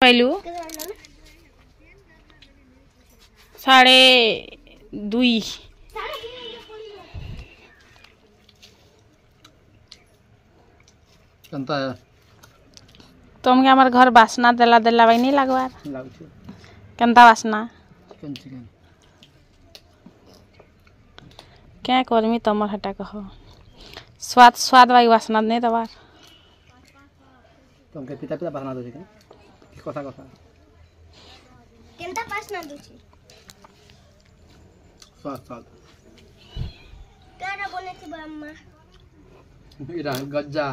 पहलू 2:30 कंता है तुमके हमार घर बासना देला देला भाई नहीं लगवार लागछ कंता बासना चिकन क्या करमी तमर हटा कह स्वाद स्वाद भाई बासना नहीं दबार तुमके पिता पिता बना दो चिकन कथा कथा केनता बासना दूची स्वाद स्वाद कारा बोले थी अम्मा इरा गज्जा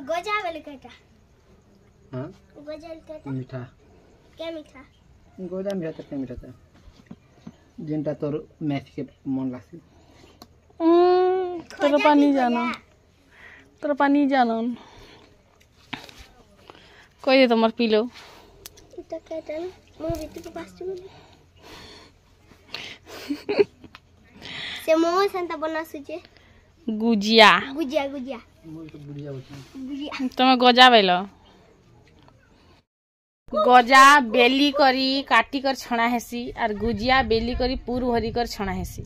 गजा वाले कहता हां गजा कहता मीठा क्या मीठा गोदा मीठा तो मीठा था जेंटा तोर मैथ के मन लासी तोर पानी जानो कोई दे तुमर पी लो इता कहता मुंह भी तो पास चुन से मोमो संता बना सुजे गुजिया गुजिया गुजिया मोर तो बुढ़िया होची गुजिया तुम गजा बेलो गजा बेली करी काटी कर छणा हेसी और गुजिया बेली करी पूर भरी कर छणा हेसी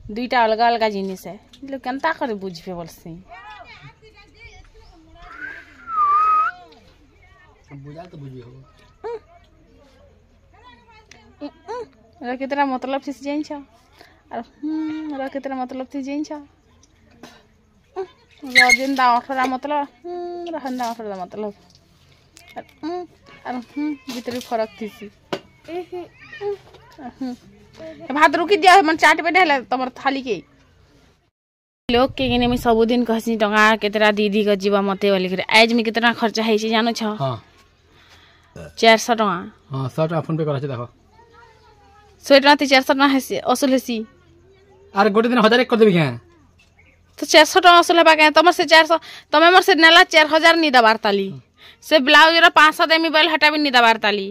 दुईटा अलग अलग जिनिस है लोग केनता करे बुझबे बोलसी बुझा तो बुझी हो रा कितना मतलब थी जाइन छ और रा कितना मतलब थी जाइन छ रजिन दा 18 मतलब रहन दा 18 मतलब और भीतर फरक थी सी भात रुकी दिया मन चाट पे ढेला तमर थाली के लोग के गने में सब दिन कहसी टंगा केतरा दीदी का जीवा मते वाली करे आज में कितना खर्चा है छी जानो छ हां 400 टका हां 100 टका फोन पे करा छ देखो 100 टका 400 टका है असूल हेसी अरे गोटे दिन 1000 कर देबी के तो 400 टका असूल हेबा के तमर से 400 तमे मोर से नेला 4000 नी दबार ताली से ब्लाउज रा 500 देमी बेल हटाबी नी दबार ताली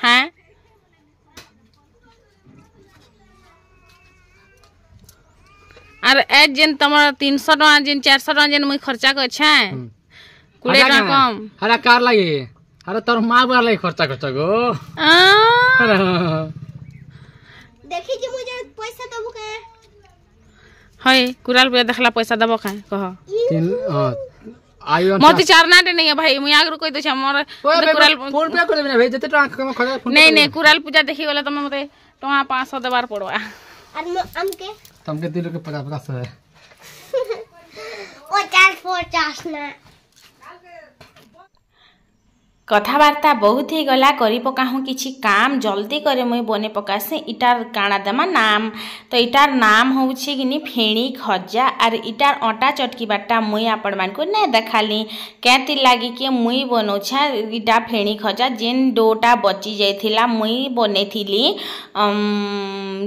हैं और एज जेन तमर 300 टका जेन 400 टका जेन मुई खर्चा कर छै 20 टका कम हरा कार लागे अरे तोर मां बार लागे खर्चा खर्चा गो देखी जे मुझे पैसा दबो के हई कुराल पे देखला पैसा दबो का कह तीन आयो मोती चार नाटे नहीं है भाई मुई आगरो कोई तो छ मोर कुराल फोन पे कर देबी ना भाई जते टका खर्चा फोन नहीं कुराल पूजा देखी गले तमे मते टका 500 देबार पड़वा और हमके तुमके दिल के 50 है 50 ना कथबार्ता बहुत ही गला करी पकाहूँ किछि काम जल्दी करे मुई बने पकासे इटार काना देमा नाम तो इटार नाम होउछि किनी फेणी खजा और इटार आटा चटकी बाटा मुई आपण मान को नै देखाली केति लागी के मुई बनौछा इटा फेणी खजा जेन डोटा बची जाइथिला मुई बनेथिली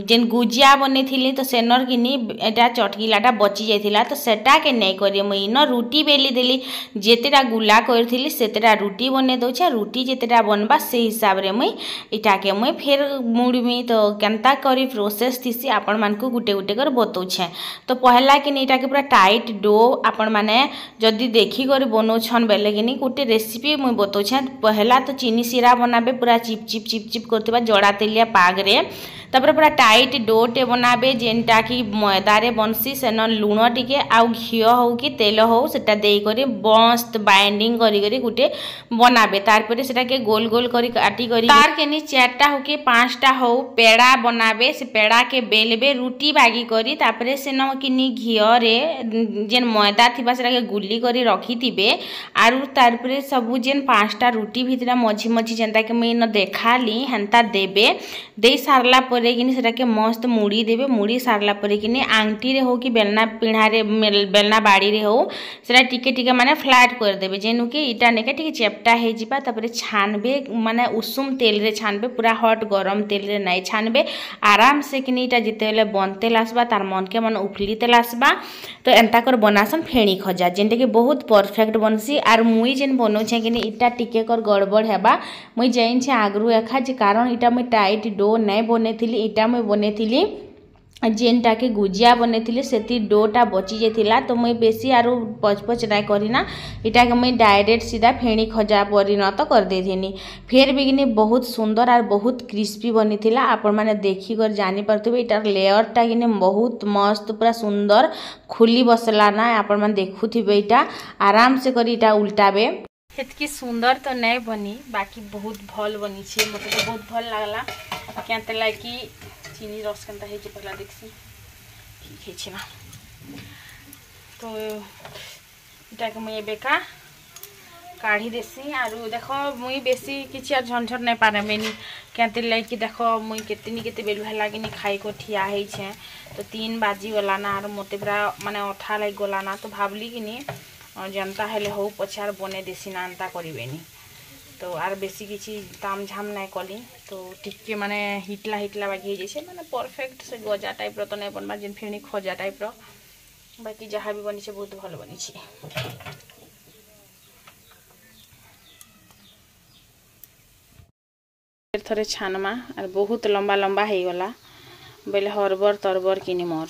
जेन गुजिया बनेथिली तो सेनर किनी एटा चटकीलाटा बची जाइथिला तो सेटा के नै करे मुई न रोटी बेली देली जेतेटा गुला करथिली सेतेटा रोटी बने दउछा रोटी जेतेटा बनबा से हिसाब रे मुई इटा के मुई फिर मुड़मी तो केनता करी प्रोसेस थिसी आपण मान को गुटे गुटे कर बतौछे तो पहला कि इटा के पूरा टाइट डो आपण माने जदी देखि कर बनो छन बेले कि गुटे रेसिपी मुई बतौछे पहला तो चीनी सिरा बनाबे पूरा चिप चिप चिप चिप करतबा जड़ा तेलिया पाग रे तापर पूरा टाइट डोटे बनाबे जेनटा कि मैदा रे बनसी सेन लूण टिके आउ घी हो कि तेल हो सेटा देई करी मस्त बाइंडिंग करी करी गुटे बनाबे तारपरे सेटा के गोल गोल करी काटी करी तार केनी 4टा हो कि 5टा हो पेड़ा बनाबे से पेड़ा के बेलबे रोटी बागी करी तापरे सेन किनी घी रे जेन मैदा थिबा सेटा के गुली करी रखी थिबे आरु तारपरे सबु जेन 5टा रोटी भितरा मझी मझी जेंता के मैं न देखाली हंता देबे दे सारला परे किनी सेटा के मस्त मुड़ी देबे मुड़ी सारला परे किनी आंगटी रे हो कि बेलना पिढ़ा रे बेलना बाड़ी रे हो सेटा टिके टिके माने फ्लैट कर देबे जेनु के इटा नेके टिके चेपटा हे जिबा तापरे छानबे माने उषुम तेल रे छानबे पूरा हॉट गरम तेल रे नै छानबे आराम से किनी इटा जितेले बनते लासबा तार मन के मन उफलीते लासबा तो एंता कर बनासन फेणी खजा जेंटे के बहुत परफेक्ट बनसी आर मुई जेन बनो छे किनी इटा टिके कर गड़बड़ हेबा मुई जाइन छे आगरु एखा जे कारण इटा मुई टाइट डो नै बनेथिली इटा मुई बनेथिली जेनटा के गुजिया बनैथिले सेती डोटा बची जाइथिला तो मुई बेसी आरु पचपच नाय करिना इटा के मुई डायरेक्ट सीधा फेणी खजा परिणत कर देथिनी फेर बिगिनी बहुत सुंदर और बहुत क्रिस्पी बनिथिला आपण माने देखि कर जानि परथबे इटार लेयर टा किने बहुत मस्त पूरा सुंदर खुली बसला ना आपण माने देखुथिबे इटा आराम से करी इटा उल्टाबे हेतकी सुंदर तो नहीं बनी बाकी बहुत भल बनी छे मते तो बहुत भल लागला केनते लागी चीनी रस केनता हे पहला देखसी ठीक है ना तो इटा के मुई बेका काढ़ी देसी आरु देखो मुई बेसी किछि आ झंझट नहीं पारे मेनी केनते लागी देखो मुई केतनी केते बेलु हला कि खाई को ठिया है छे तो 3 बाजी गला ना आरु मते पूरा माने अठा लाग गला ना तो भाबली कि नी जनता हेले हो पछार बने देसी नानता करिवेनी तो आर बेसी किछि ताम झाम नहीं कली तो टिके माने हिटला हिटला बाकी जैसे माने परफेक्ट से गजा टाइप रो तो नहीं बनबा जेन फेणी खजा टाइप रो बाकी जहाँ भी बनी छे बहुत भल बनी छे थरे छानमा और बहुत लंबा लंबा हे गला बेले हरबर तरबर किनी मोर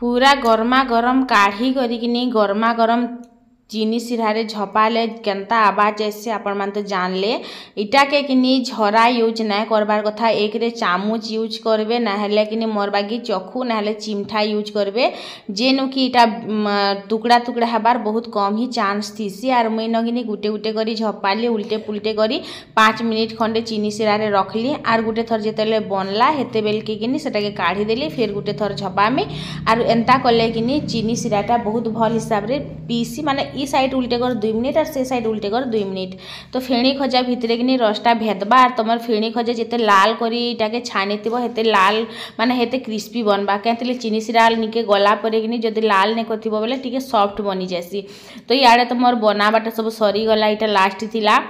पूरा गरमा गरम काढ़ी करिकिनी गरमा गरम चीनी सिरारे झपाले केनता आवाज ऐसे आपण मान तो जानले इटा के किनी झरा यूज ना करबार कथा एक रे चामच यूज करबे ना हेले किनी मोर बागी चखु ना हेले चिमठा यूज करबे जेनु कि इटा टुकड़ा टुकड़ा हबार बहुत कम ही चांस थीसी आर मुई नगिनी गुटे गुटे करी झपाली उल्टे पुल्टे करी 5 मिनिट खंडे चीनी सिरारे रखली आर गुटे थर जेतेले बनला हेते बेल के किनी सेटा के काढ़ी देली फिर गुटे थर झपामी आर एंता कले किनी चीनी सिराटा बहुत भल हिसाब रे पीसी माने ई साइड उल्टे कर 2 मिनिट और से साइड उल्टे कर 2 मिनिट तो फेणी खजा भितरे किनी रसटा भेदबा और तुम फेणी खजा जिते लाल करी इटाके छानीथिबो हेते लाल माने हेते क्रिस्पी बनबा केतले चीनी सिरा निके गला परे किनी जदि लाल ने करथिबो बेले टिके सॉफ्ट बनी जासी तो याडे तो मोर बनाबाटा सब सरी गला इटा लास्ट थिला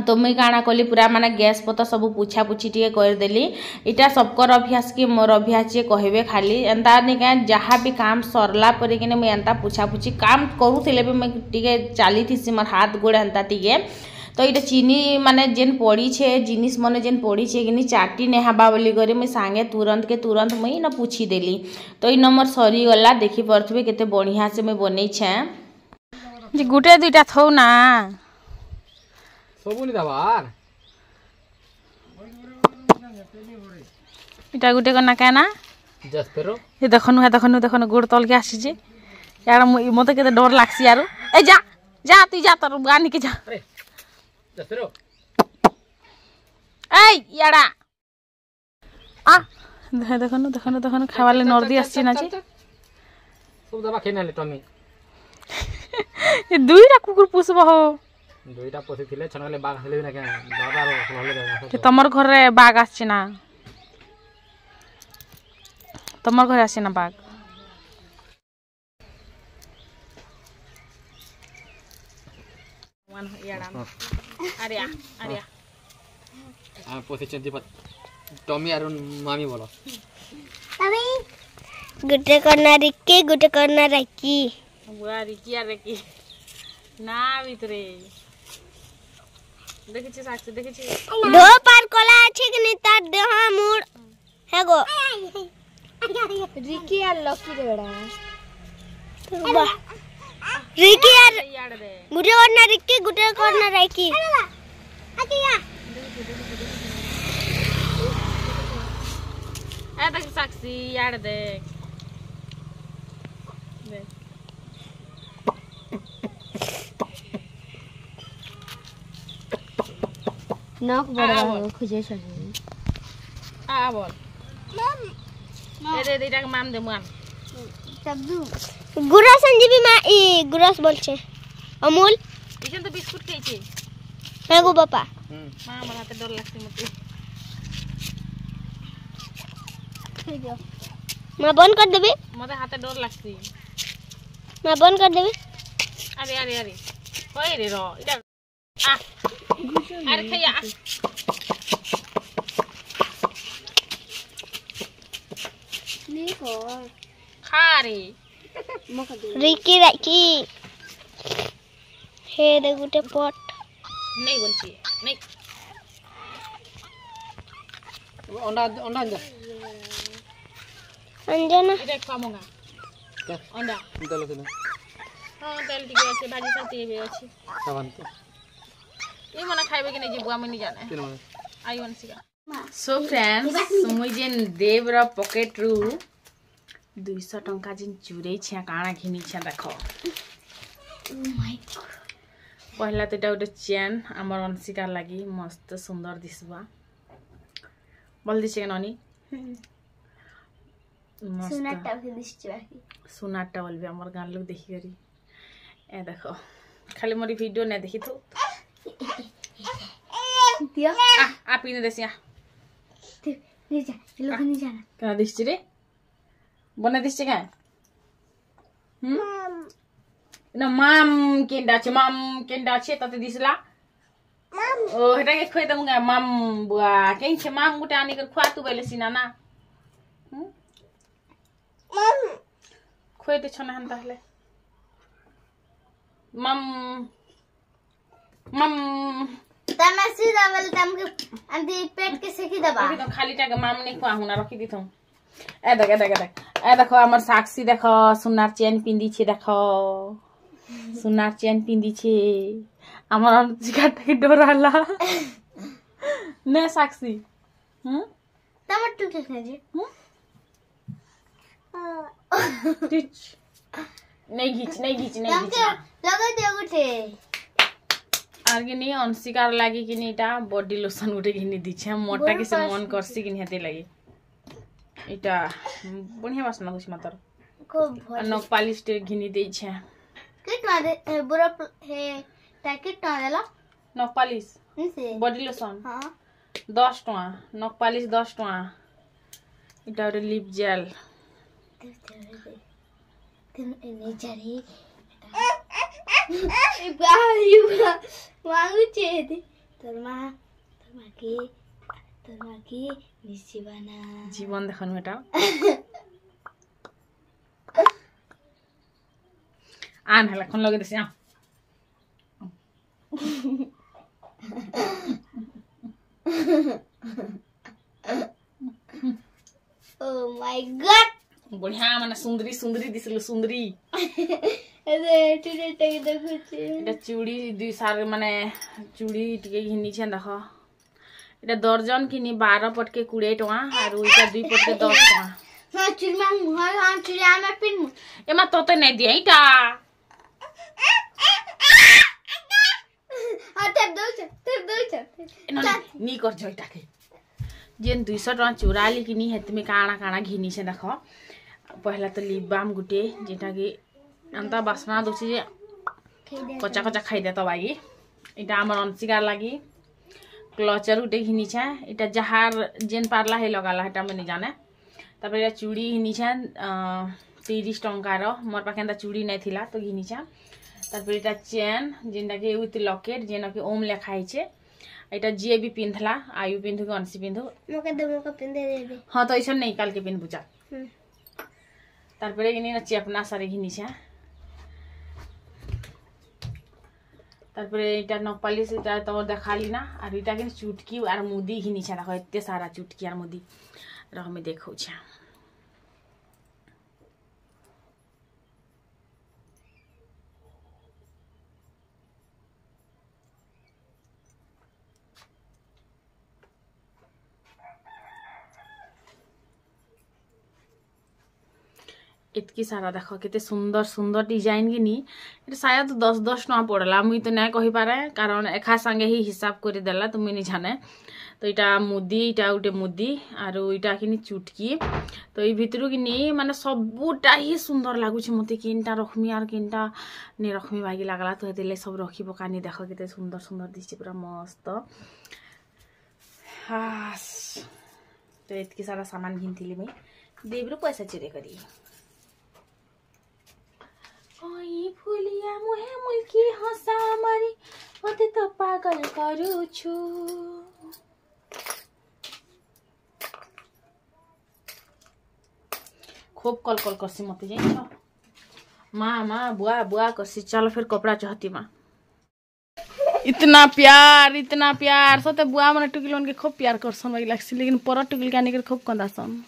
तो मुई काଣା कली पूरा माने गैस पता सब पुछा पुछी टिके कर देली इटा सबकर अभ्यास की मोर अभ्यास जे कहबे खाली एंता नि का जहाँ भी काम सरला परे किने मुई एंता पुछा पुछी काम करूथिले भी मैं टिके चाली थिसी मोर हाथ गोड़ एंता टिके तो इटा चीनी माने जेन पड़ी छे जिनिस मने जेन पड़ी छे किनी चाटी ने हबा बोली करे मुई सांगे तुरंत मुई न पूछी देली तो इ नंबर सरी गला देखि परथबे केते बढ़िया से मैं बनै छे जे गुटे दुइटा थौ ना सबुनी दाबार इटा गुटे कना काना जसपेरो ये देखनु गोड़ तल के आसी जे यार मते केते डर लागसी यार ए जा जा तू जा तर गानी के जा अरे जसपेरो ए याडा आ देखनु खावाले नर्दी आसी ना जे सब दबा खेनाले टमी ये दुईटा कुकुर पुसबो हो दुईटा पोसी थिले छनले बाग हेले ना के बाबा रो हले के तमर घर रे बाग आसी ना तमर घर आसी ना बाग वन याडा अरे आ पोसी चंदी पत टमी आरो मामी बोलो अबे गुटे करना रिक्की गुटे करना रकी बुआ रिकी आ रकी ना ভিতরে দেখেছি সাক্ষী দেখেছি ঢো পার কলা আছে কি নি তার দেহ মুড় হে গো রিকি আর লকি রে বেড়া বাহ রিকি আর গুটে করনা রিকি গুটে করনা রাকি আকিয়া এ দেখ সাক্ষী ইয়ার দেখ দেখ नक बड़ा खुजे छले आ बोल दे इटा माम दे मान तब्दू गुरा संजीवी मा ई गुरास बोलछे अमूल इजन तो बिस्कुट खाइछे हे गो बापा मां हमरा हाथे डर लागते मते मैं बंद कर देबी मते हाथे डर लागसी मैं बंद कर देबी अरे अरे अरे होय रे रो इधर आ अरे खैया खा रे रिकी राखी हे दे गुटे पट नहीं बोलची नहीं अंडा अंडा अंडा अंजना इधर खामोगा क्या अंडा चलो चलो हां तेल टिके আছে भाजी साथी भी আছে सावन तो ये मना खाइबे कि नहीं जे बुआ मनी जाने किन आई वन सिगा सो फ्रेंड्स मुई जेन देव रो पॉकेट रु 200 टंका जेन चुरै छिया काना घिनी छिया देखो ओ माय गॉड पहला तो गोटे चेन आमर अंशिकार लगी मस्त सुंदर दिसबा बोल दिसे ननी सुनाटा बोलबे आमर गान लोग देखि करी ए देखो खाली मोरी वीडियो ने देखि तो दिया आ पीने देसिया नहीं जा लोग नहीं जाना का दिस रे बने दिस का ना माम केंडा छे तते दिसला ओ हेटा के खोय दमुगा माम बुआ केन छे माम गुटा आनी कर खुआ तू बेले सिना ना माम खोय ते छना हन ताहले माम माम तमे सीधा वाले तम के अंदे पेट के सेकी दबा तो खाली टा के माम नहीं खुआ हुना रखी दी तुम ए देखो हमर साक्षी देखो सुनार चेन पिंदी छे देखो सुनार चेन पिंदी छे আমার জিগাটাকে ডরালা নে সাক্ষী टमाटर के खाजे টিচ नहीं घिच लगा दे उठे আর কিনি অনসিকার লাগি কিনি এটা বডি লোশন উঠে কিনি দিছে মোটা কিছু মন করছি কিনি হাতে লাগি এটা বঢ়িয়া বাসনা গুছি মাতর खूब নখ পালিশ তে ঘিনি দেইছে किट मारे बुरा हे पैकेट टाला নখ পালিশ নিছে বডি লোশন हां 10 টাকা নখ পালিশ 10 টাকা এটা ওরে লিপ জেল तुम नहीं जारी बाई मांगू चेदे तोरमा की निशिबाना জীবন দেখুন এটা আন হলা কোন লগে দিছি Oh my god! बढ़िया माने सुंदरी दिसलो सुंदरी अरे टुडे टके देखुची এটা চুড়ি দুই সার মানে চুড়ি টিকে ঘিনিছে দেখো এটা দর্জন কিনি 12 পটকে 20 টাকা আর ওইটা দুই পটকে 10 টাকা हां चुरमा हां चुरिया में पिन এমা তোতে নাই দি এইটা टेप दो नी कर जइटाके जेन 200 टका चुराली किनी हेतमे काना काना घिनिছে देखो पहला तो लिप बाम गुटे जेटा कि अंता बासना दोछि जे कच्चा कच्चा खाइ दे तो बागी এটা আমার অনসিকার লাগি ক্লচার গুটে ঘিনিছে এটা জাহার যেন পারলা হে লগালা এটা মনে জানে তারপরে এটা চুড়ি ঘিনিছে 30 টঙ্কার মোর পাখে এন্তা চুড়ি নাই থিলা তো ঘিনিছে তারপরে এটা চেন যেটাকে উইথ লকেট যেনাকে ওম লেখা হইছে এটা যে বি পিনথলা আয়ু পিনথু কি অনসি পিনথু মোকে পিনদে দেবে হ্যাঁ তো এইসব নেই কালকে পিন বুঝা তারপরে ইনি না চেপনা সারে ঘিনিছে তারপরে এটা নকপালিশ এটা তো দেখালি না আর এটা কিন্তু চুটকি আর মুদি ঘিনিছে দেখো এতে সারা চুটকি আর মুদি রকমে দেখাউছে इतकी सारा देखो केते सुंदर सुंदर डिजाइन गिनी ये शायद 10-10 टका पड़ला मुई तो नहीं कहि पारे कारण एखा संगे ही हिसाब कर देला तुम नहीं जाने तो इटा मुदी इटा उटे मुदी आरो इटा किनी चुटकी तो ई भितरु किनी माने सबुटा ही सुंदर लागुछ मते किनटा रखमी आर किनटा ने रखमी बागी लागला तो हेतेले सब रखी पकानी देखो केते सुंदर सुंदर दिसि पूरा मस्त हास तो इतकी सारा सामान घिनथिली मैं देवरु पैसा चोरी करी ओई फुलिया मुहे मुल्की हंसा मारी मते तो पागल करू छु खूब कल कल करसी मते जाई माँ बुआ बुआ करसी चलो फिर कपड़ा चाहती माँ इतना प्यार सोते बुआ मन टुकिल के खूब प्यार करसन वही लागसी लेकिन पर टुकिल के आने खूब कंदासन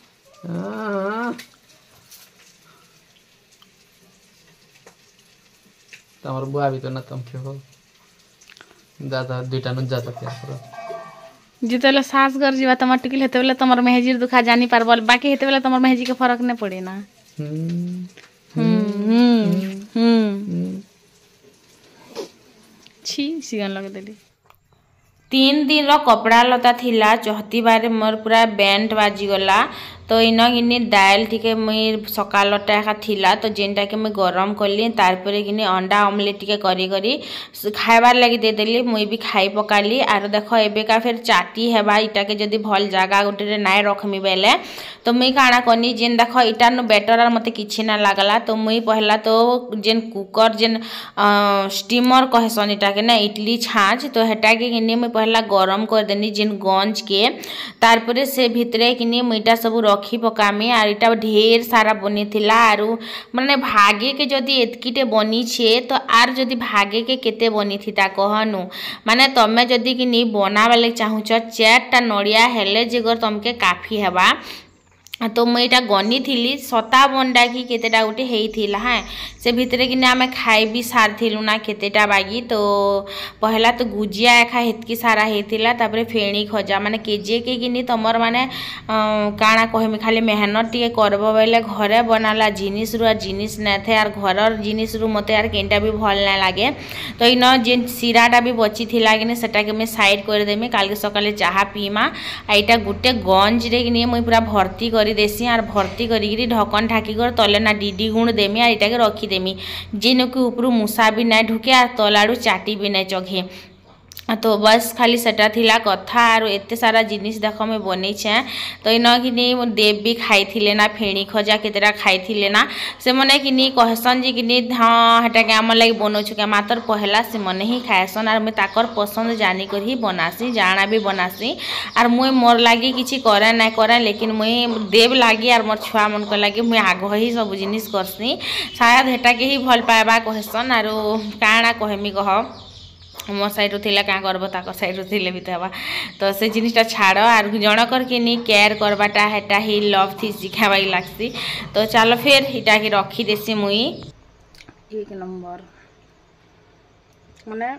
तमर बुआ भी तो ना तुम क्यों हो दादा दुईटा न जाता प्यार करो जितेले सास घर जीवा तमर टुकिल हेते बेले तमर मेहजीर दुखा जानी पारबल बाकी हेते बेले तमर मेहजी के फरक नहीं पड़े ना छी सिगन लगे देली 3 दिन रो कपड़ा लता थिला चहती बारे मोर पूरा बैंड बाजी गला तो इन कि दाल टिके मुई सकालटा एका थिला तो जेनटा के मुई गरम कली तारपरे कि अंडा ऑमलेट टिके करी करी खाइबार लगी दे देली मुई भी खाई पकाली आरो देखो एबेका फिर चाटी हेबा इटा के जदी भल जागा गोटे नाय रखमी बेले तो मुई काना कनी जेन देखो इटा नु बेटर आर मते किछि ना लागला तो मुई पहला तो जेन कुकर जेन स्टीमर कहसन इटा के ना इडली छाछ तो हेटा के किनी मुई पहला गरम कर देनी जेन गंज के तारपरे से भितरे किनी मुईटा सब रखी पकामी आर इटा ढेर सारा बनी थिला आरु माने भागे के जदी एतकीटे बनी छे तो आर जदी भागे के केते बनी थिता कहनु माने तमे जदी कि नी बना वाले चाहूच 4टा नड़िया हेले जेगर तमके काफी हेबा तो मुईटा गनी थिली 57 कि केतेटा गोटे हेइथिला हां से भितरे कि आमे खाई भी सार थिलु ना केतेटा बागी तो पहला तो गुजिया एखा हेतकी सारा हेइथिला तापरे फेणी खजा माने केजे के किनी तमर माने काना कहमी खाली मेहनत टिके करबो बेले घरे बनाला जिनिस रु जिनिस नै थे आर घरर जिनिस रु मते आर केनटा भी भल नै लागे तो इन जेन सिराटा भी बची थिला कि सेटा के मैं साइड कर देमी काल के सकाले चाहा पीमा आइटा गुटे गंज रे कि मुई पूरा भर्ती कर देसी आर भर्ती करी ढकन ढाकी कर तले ना डीडी गुण देमी आर इटा के रखी देमी जेन के ऊपर मूसा भी ना ढुके आर तलाडू चाटी भी ना चघे तो बस खाली सेटा थिला कथा आरो एते सारा जिनिस देख मैं बनै छे तो इन कि देव भी खाई थिले ना फेणी खजा केतेरा खाई थिले ना से मने कि नी कहसन जे कि हां हटा के हमर लागि बनोछु के मात्र पहला से मने ही खायसन आर मैं ताकर पसंद जानी कर ही बनासी जाना भी बनासी आर मुई मोर लागि किछि करे ना करे लेकिन मुई देव लागि आर मोर छुआ मन को लागि मुई आगो ही सब जिनिस करसी शायद हेटा के ही भल पाएबा कहसन आरो काना कहमी कह मो साइड थिला का करबो ताको साइड थिले भी तबा तो से जिनिसटा छाड़ आर जनकर के नी केयर करबाटा हेटा ही लव थी सिखाबाई लागसी तो चलो फिर इटा के रखी देसी मुई 1 नंबर माने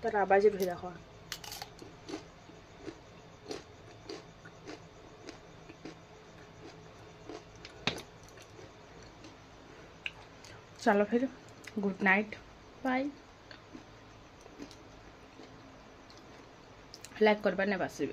तर आवाज भी देखो चलो फिर गुड नाइट बाय लाइक करबा ने बासिबे।